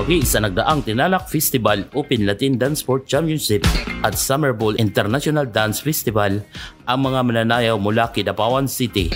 Wagi sa nagdaang Tinalak Festival Open Latin Dance Sport Championship at Summer Bowl International Dance Festival ang mga mananayaw mula Kidapawan City.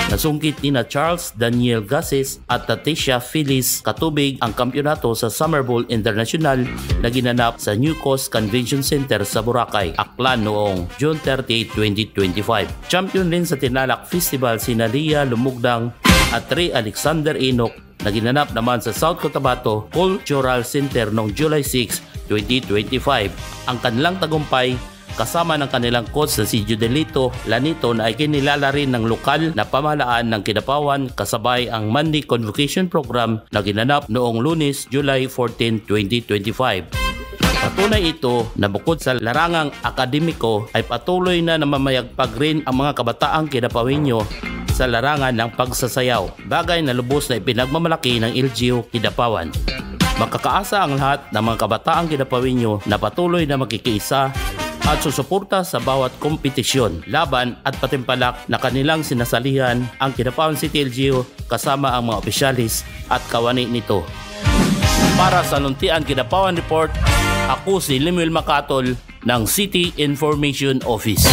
Nasungkit ni Charles Daniel Gases at Tatisha Phyllis katubig ang kampyonato sa Summer Bowl International na ginanap sa New Coast Convention Center sa Boracay, Aklan noong June 30, 2025. Champion din sa Tinalak Festival si Nalia Lumugdang at Ray Alexander Enoch na ginanap naman sa South Cotabato Cultural Center noong July 6, 2025. Ang kanilang tagumpay kasama ng kanilang coach na si Judelito Lanito na ay kinilala rin ng lokal na pamahalaan ng Kidapawan kasabay ang Monday Convocation Program na ginanap noong Lunes, July 14, 2025. Patunay ito na bukod sa larangang akademiko ay patuloy na namamayagpag rin ang mga kabataang Kidapawenyo sa larangan ng pagsasayaw, bagay na lubos na ipinagmamalaki ng LGU Kidapawan. Makakaasa ang lahat ng mga kabataang Kidapawenyo na patuloy na magkikiisa at susuporta sa bawat kompetisyon, laban at patimpalak na kanilang sinasalihan ang Kidapawan City LGU kasama ang mga opisyalis at kawani nito. Para sa Luntian Kidapawan Report, ako si Lemuel Macatol ng City Information Office.